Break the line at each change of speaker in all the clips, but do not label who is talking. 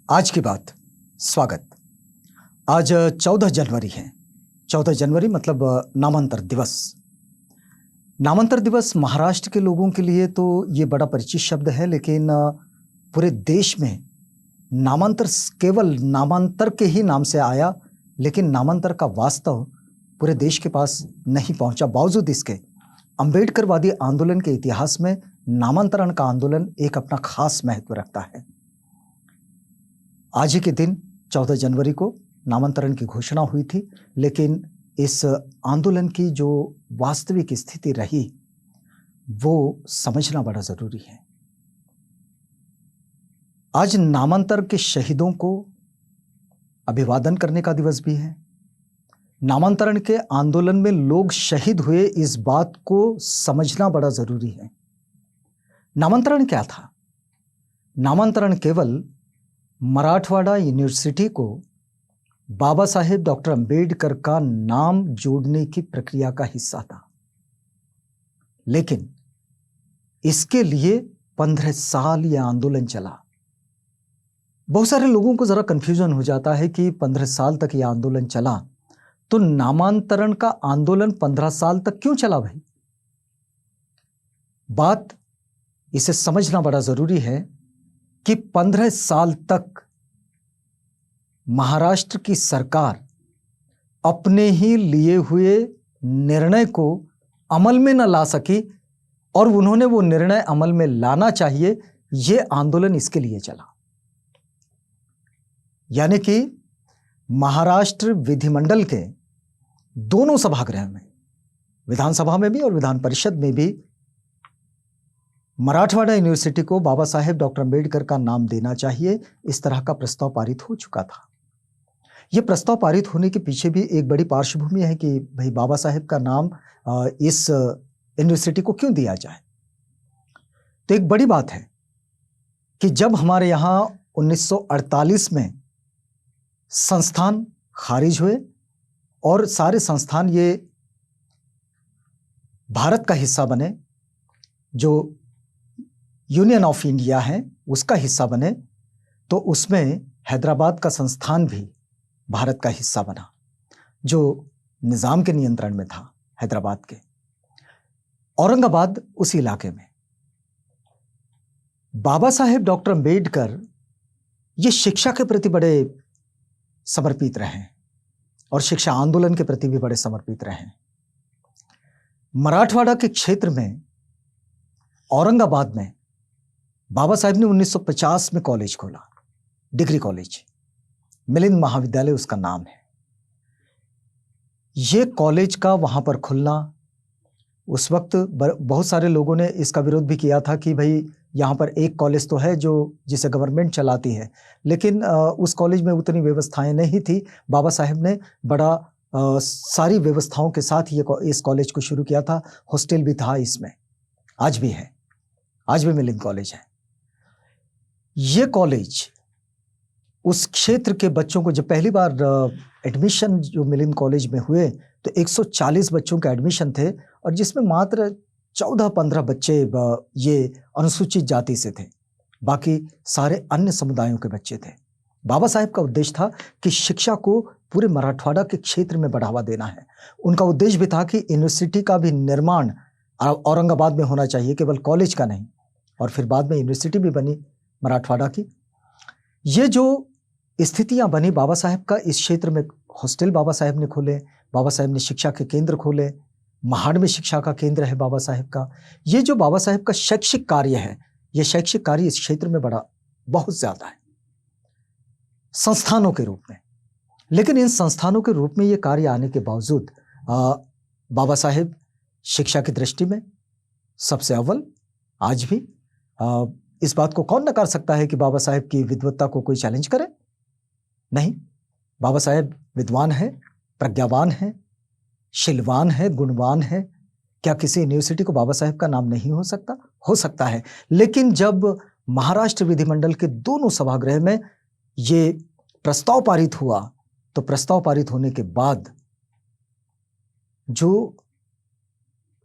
आज की बात। स्वागत। आज 14 जनवरी है। 14 जनवरी मतलब नामांतर दिवस। नामांतर दिवस महाराष्ट्र के लोगों के लिए तो ये बड़ा परिचित शब्द है, लेकिन पूरे देश में नामांतर केवल नामांतर के ही नाम से आया, लेकिन नामांतर का वास्तव पूरे देश के पास नहीं पहुंचा। बावजूद इसके अंबेडकरवादी आंदोलन के इतिहास में नामांतरण का आंदोलन एक अपना खास महत्व रखता है। आज ही के दिन 14 जनवरी को नामांतरण की घोषणा हुई थी, लेकिन इस आंदोलन की जो वास्तविक स्थिति रही वो समझना बड़ा जरूरी है। आज नामांतर के शहीदों को अभिवादन करने का दिवस भी है। नामांतरण के आंदोलन में लोग शहीद हुए, इस बात को समझना बड़ा जरूरी है। नामांतरण क्या था? नामांतरण केवल मराठवाड़ा यूनिवर्सिटी को बाबा साहेब डॉक्टर अंबेडकर का नाम जोड़ने की प्रक्रिया का हिस्सा था, लेकिन इसके लिए 15 साल यह आंदोलन चला। बहुत सारे लोगों को जरा कंफ्यूजन हो जाता है कि 15 साल तक यह आंदोलन चला, तो नामांतरण का आंदोलन 15 साल तक क्यों चला भाई? बात इसे समझना बड़ा जरूरी है कि 15 साल तक महाराष्ट्र की सरकार अपने ही लिए हुए निर्णय को अमल में न ला सकी, और उन्होंने वो निर्णय अमल में लाना चाहिए, ये आंदोलन इसके लिए चला। यानी कि महाराष्ट्र विधिमंडल के दोनों सभागृह में, विधानसभा में भी और विधान परिषद में भी, मराठवाड़ा यूनिवर्सिटी को बाबा साहेब डॉक्टर अंबेडकर का नाम देना चाहिए, इस तरह का प्रस्ताव पारित हो चुका था। यह प्रस्ताव पारित होने के पीछे भी एक बड़ी पार्श्वभूमि है कि भाई बाबा साहेब का नाम इस यूनिवर्सिटी को क्यों दिया जाए। तो एक बड़ी बात है कि जब हमारे यहाँ 1948 में संस्थान खारिज हुए और सारे संस्थान ये भारत का हिस्सा बने, जो यूनियन ऑफ इंडिया है उसका हिस्सा बने, तो उसमें हैदराबाद का संस्थान भी भारत का हिस्सा बना, जो निजाम के नियंत्रण में था हैदराबाद के। औरंगाबाद उस इलाके में बाबा साहेब डॉक्टर अंबेडकर ये शिक्षा के प्रति बड़े समर्पित रहे और शिक्षा आंदोलन के प्रति भी बड़े समर्पित रहे। मराठवाड़ा के क्षेत्र में औरंगाबाद में बाबा साहेब ने 1950 में कॉलेज खोला, डिग्री कॉलेज, मिलिंद महाविद्यालय उसका नाम है। यह कॉलेज का वहां पर खुलना, उस वक्त बहुत सारे लोगों ने इसका विरोध भी किया था कि भाई यहाँ पर एक कॉलेज तो है जो जिसे गवर्नमेंट चलाती है, लेकिन उस कॉलेज में उतनी व्यवस्थाएं नहीं थी। बाबा साहेब ने बड़ा सारी व्यवस्थाओं के साथ इस कॉलेज को शुरू किया था। हॉस्टल भी था इसमें, आज भी है, आज भी मिलिंद कॉलेज है। ये कॉलेज उस क्षेत्र के बच्चों को, जब पहली बार एडमिशन जो मिलिंद कॉलेज में हुए तो 140 बच्चों के एडमिशन थे, और जिसमें मात्र 14-15 बच्चे ये अनुसूचित जाति से थे, बाकी सारे अन्य समुदायों के बच्चे थे। बाबा साहेब का उद्देश्य था कि शिक्षा को पूरे मराठवाड़ा के क्षेत्र में बढ़ावा देना है। उनका उद्देश्य भी था कि यूनिवर्सिटी का भी निर्माण औरंगाबाद में होना चाहिए, केवल कॉलेज का नहीं। और फिर बाद में यूनिवर्सिटी भी बनी मराठवाड़ा की। ये जो स्थितियां बनी, बाबा साहेब का इस क्षेत्र में हॉस्टल बाबा साहेब ने खोले, बाबा साहेब ने शिक्षा के केंद्र खोले, महाड़ में शिक्षा का केंद्र है बाबा साहेब का। ये जो बाबा साहेब का शैक्षिक कार्य है, ये शैक्षिक कार्य इस क्षेत्र में बड़ा बहुत ज्यादा है संस्थानों के रूप में। लेकिन इन संस्थानों के रूप में ये कार्य आने के बावजूद बाबा साहेब शिक्षा की दृष्टि में सबसे अव्वल। आज भी इस बात को कौन नकार सकता है कि बाबा साहेब की विद्वत्ता को कोई चैलेंज करे? नहीं, बाबा साहेब विद्वान है, प्रज्ञावान है, शीलवान है, गुणवान है। क्या किसी यूनिवर्सिटी को बाबा साहेब का नाम नहीं हो सकता? हो सकता है। लेकिन जब महाराष्ट्र विधिमंडल के दोनों सभागृह में ये प्रस्ताव पारित हुआ, तो प्रस्ताव पारित होने के बाद जो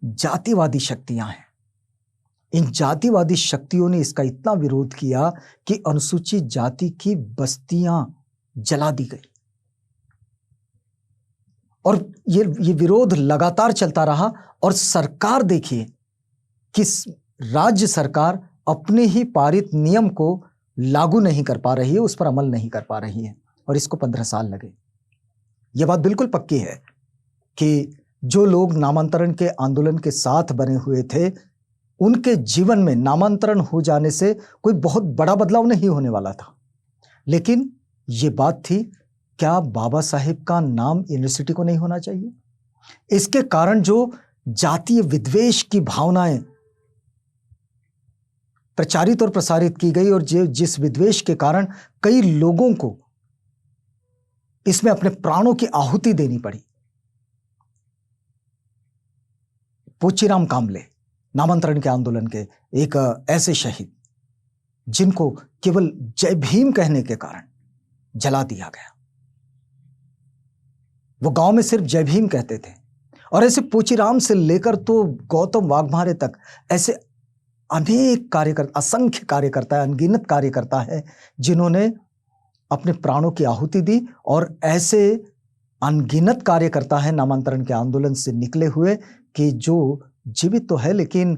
जातिवादी शक्तियां हैं इन जातिवादी शक्तियों ने इसका इतना विरोध किया कि अनुसूचित जाति की बस्तियां जला दी गई और ये विरोध लगातार चलता रहा। और सरकार देखिए कि राज्य सरकार अपने ही पारित नियम को लागू नहीं कर पा रही है, उस पर अमल नहीं कर पा रही है और इसको 15 साल लगे। यह बात बिल्कुल पक्की है कि जो लोग नामांतरण के आंदोलन के साथ बने हुए थे, उनके जीवन में नामांतरण हो जाने से कोई बहुत बड़ा बदलाव नहीं होने वाला था। लेकिन यह बात थी, क्या बाबा साहेब का नाम यूनिवर्सिटी को नहीं होना चाहिए? इसके कारण जो जातीय विद्वेष की भावनाएं प्रचारित और प्रसारित की गई और जिस विद्वेष के कारण कई लोगों को इसमें अपने प्राणों की आहुति देनी पड़ी। पोचीराम कामले नामांतरण के आंदोलन के एक ऐसे शहीद जिनको केवल जय भीम कहने के कारण जला दिया गया। वो गांव में सिर्फ जय भीम कहते थे। और ऐसे पोचीराम से लेकर तो गौतम वाघमारे तक ऐसे अनेक कार्यकर्ता, असंख्य कार्यकर्ता, अनगिनत कार्यकर्ता है जिन्होंने अपने प्राणों की आहुति दी। और ऐसे अनगिनत कार्यकर्ता है नामांतरण के आंदोलन से निकले हुए कि जो जीवित तो है, लेकिन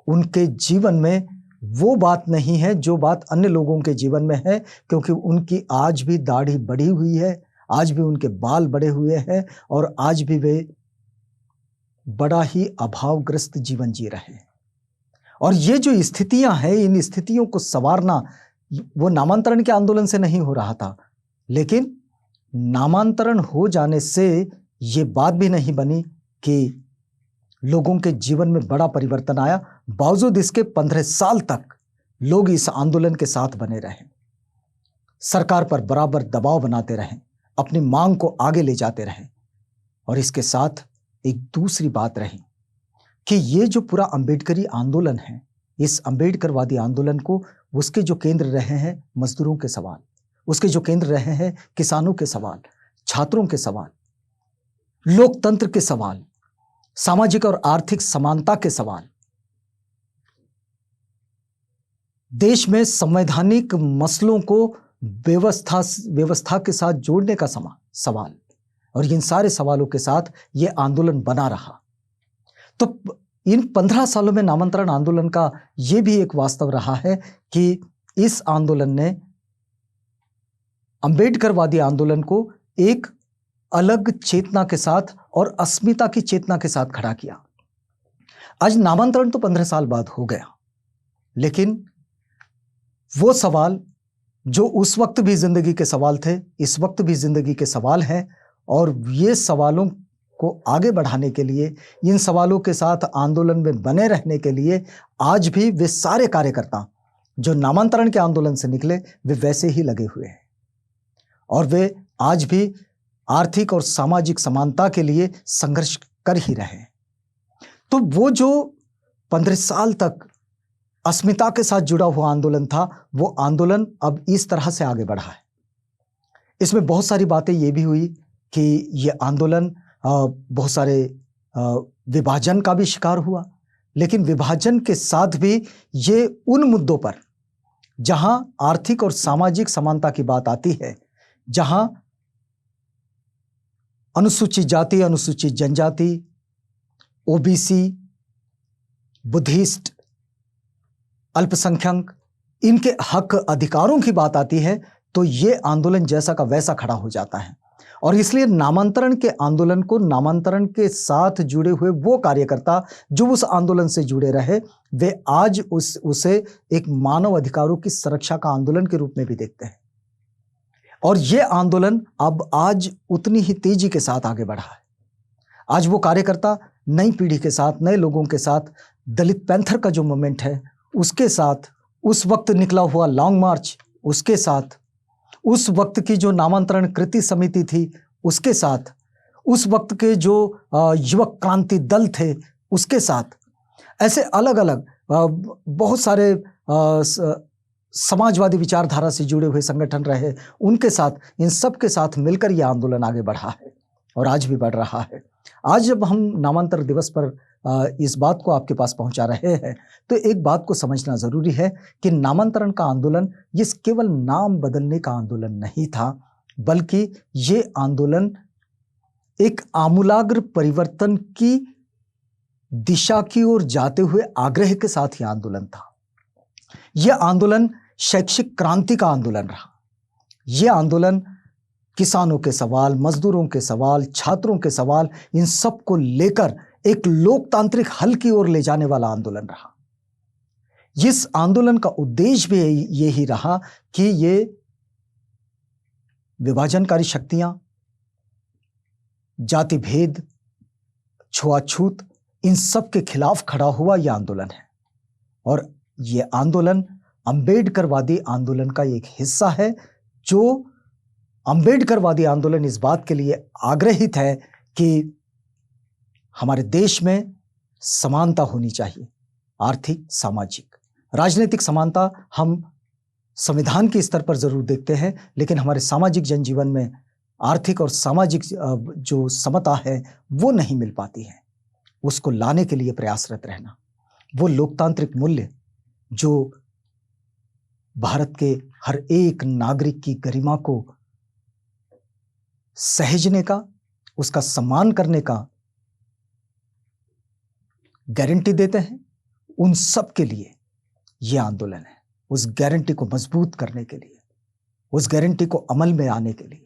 उनके जीवन में वो बात नहीं है जो बात अन्य लोगों के जीवन में है, क्योंकि उनकी आज भी दाढ़ी बढ़ी हुई है, आज भी उनके बाल बड़े हुए हैं और आज भी वे बड़ा ही अभावग्रस्त जीवन जी रहे हैं। और ये जो स्थितियां हैं, इन स्थितियों को संवारना वो नामांतरण के आंदोलन से नहीं हो रहा था, लेकिन नामांतरण हो जाने से ये बात भी नहीं बनी कि लोगों के जीवन में बड़ा परिवर्तन आया। बावजूद इसके 15 साल तक लोग इस आंदोलन के साथ बने रहे, सरकार पर बराबर दबाव बनाते रहे, अपनी मांग को आगे ले जाते रहे। और इसके साथ एक दूसरी बात रही कि ये जो पूरा अंबेडकरी आंदोलन है, इस अंबेडकरवादी आंदोलन को उसके जो केंद्र रहे हैं मजदूरों के सवाल, उसके जो केंद्र रहे हैं किसानों के सवाल, छात्रों के सवाल, लोकतंत्र के सवाल, सामाजिक और आर्थिक समानता के सवाल, देश में संवैधानिक मसलों को व्यवस्था के साथ जोड़ने का सवाल, और इन सारे सवालों के साथ ये आंदोलन बना रहा। तो इन 15 सालों में नामांतरण आंदोलन का ये भी एक वास्तव रहा है कि इस आंदोलन ने अंबेडकरवादी आंदोलन को एक अलग चेतना के साथ और अस्मिता की चेतना के साथ खड़ा किया। आज नामांतरण तो 15 साल बाद हो गया, लेकिन वो सवाल जो उस वक्त भी जिंदगी के सवाल थे, इस वक्त भी जिंदगी के सवाल हैं। और ये सवालों को आगे बढ़ाने के लिए, इन सवालों के साथ आंदोलन में बने रहने के लिए आज भी वे सारे कार्यकर्ता जो नामांतरण के आंदोलन से निकले, वे वैसे ही लगे हुए हैं और वे आज भी आर्थिक और सामाजिक समानता के लिए संघर्ष कर ही रहे हैं। तो वो जो 15 साल तक अस्मिता के साथ जुड़ा हुआ आंदोलन था, वो आंदोलन अब इस तरह से आगे बढ़ा है। इसमें बहुत सारी बातें ये भी हुई कि ये आंदोलन बहुत सारे विभाजन का भी शिकार हुआ, लेकिन विभाजन के साथ भी ये उन मुद्दों पर जहां आर्थिक और सामाजिक समानता की बात आती है, जहां अनुसूचित जाति, अनुसूचित जनजाति, ओबीसी, बुद्धिस्ट, अल्पसंख्यक, इनके हक अधिकारों की बात आती है, तो ये आंदोलन जैसा का वैसा खड़ा हो जाता है। और इसलिए नामांतरण के आंदोलन को, नामांतरण के साथ जुड़े हुए वो कार्यकर्ता जो उस आंदोलन से जुड़े रहे, वे आज उसे एक मानव अधिकारों की सुरक्षा का आंदोलन के रूप में भी देखते हैं। और ये आंदोलन अब आज उतनी ही तेजी के साथ आगे बढ़ा है। आज वो कार्यकर्ता नई पीढ़ी के साथ, नए लोगों के साथ, दलित पैंथर का जो मूवमेंट है उसके साथ, उस वक्त निकला हुआ लॉन्ग मार्च उसके साथ, उस वक्त की जो नामांतरण कृति समिति थी उसके साथ, उस वक्त के जो युवक क्रांति दल थे उसके साथ, ऐसे अलग अलग बहुत सारे समाजवादी विचारधारा से जुड़े हुए संगठन रहे, उनके साथ, इन सब के साथ मिलकर यह आंदोलन आगे बढ़ा है और आज भी बढ़ रहा है। आज जब हम नामांतरण दिवस पर इस बात को आपके पास पहुंचा रहे हैं, तो एक बात को समझना जरूरी है कि नामांतरण का आंदोलन ये केवल नाम बदलने का आंदोलन नहीं था, बल्कि ये आंदोलन एक आमूलाग्र परिवर्तन की दिशा की ओर जाते हुए आग्रह के साथ यह आंदोलन था। यह आंदोलन शैक्षिक क्रांति का आंदोलन रहा। यह आंदोलन किसानों के सवाल, मजदूरों के सवाल, छात्रों के सवाल, इन सब को लेकर एक लोकतांत्रिक हल की ओर ले जाने वाला आंदोलन रहा। इस आंदोलन का उद्देश्य भी यही रहा कि ये विभाजनकारी शक्तियां, जाति भेद, छुआछूत, इन सब के खिलाफ खड़ा हुआ यह आंदोलन है। और यह आंदोलन अंबेडकरवादी आंदोलन का एक हिस्सा है, जो अंबेडकरवादी आंदोलन इस बात के लिए आग्रहित है कि हमारे देश में समानता होनी चाहिए, आर्थिक, सामाजिक, राजनीतिक समानता हम संविधान के स्तर पर जरूर देखते हैं, लेकिन हमारे सामाजिक जनजीवन में आर्थिक और सामाजिक जो समता है वो नहीं मिल पाती है। उसको लाने के लिए प्रयासरत रहना, वो लोकतांत्रिक मूल्य जो भारत के हर एक नागरिक की गरिमा को सहेजने का, उसका सम्मान करने का गारंटी देते हैं, उन सब के लिए यह आंदोलन है। उस गारंटी को मजबूत करने के लिए, उस गारंटी को अमल में आने के लिए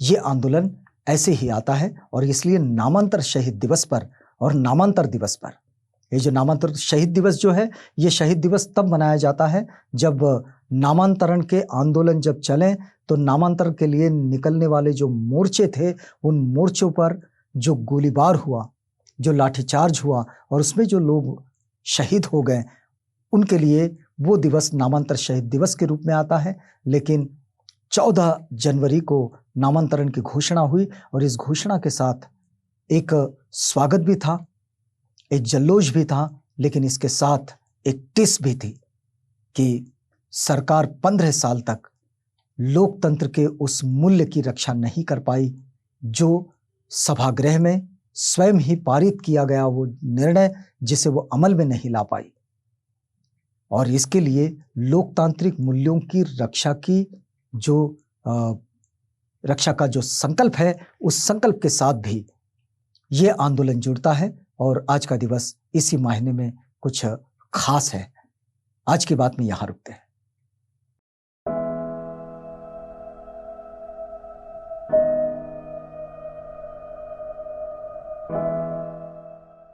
यह आंदोलन ऐसे ही आता है। और इसलिए नामांतर शहीद दिवस पर और नामांतर दिवस पर, ये जो नामांतर शहीद दिवस जो है, ये शहीद दिवस तब मनाया जाता है जब नामांतरण के आंदोलन जब चले, तो नामांतरण के लिए निकलने वाले जो मोर्चे थे, उन मोर्चों पर जो गोलीबार हुआ, जो लाठीचार्ज हुआ और उसमें जो लोग शहीद हो गए, उनके लिए वो दिवस नामांतर शहीद दिवस के रूप में आता है। लेकिन 14 जनवरी को नामांतरण की घोषणा हुई और इस घोषणा के साथ एक स्वागत भी था, एक जल्लोष भी था, लेकिन इसके साथ एक टिस भी थी कि सरकार 15 साल तक लोकतंत्र के उस मूल्य की रक्षा नहीं कर पाई जो सभागृह में स्वयं ही पारित किया गया, वो निर्णय जिसे वो अमल में नहीं ला पाई। और इसके लिए लोकतांत्रिक मूल्यों की रक्षा की जो रक्षा का जो संकल्प है, उस संकल्प के साथ भी ये आंदोलन जुड़ता है। और आज का दिवस इसी मायने में कुछ खास है। आज की बात में यहाँ रुकते हैं।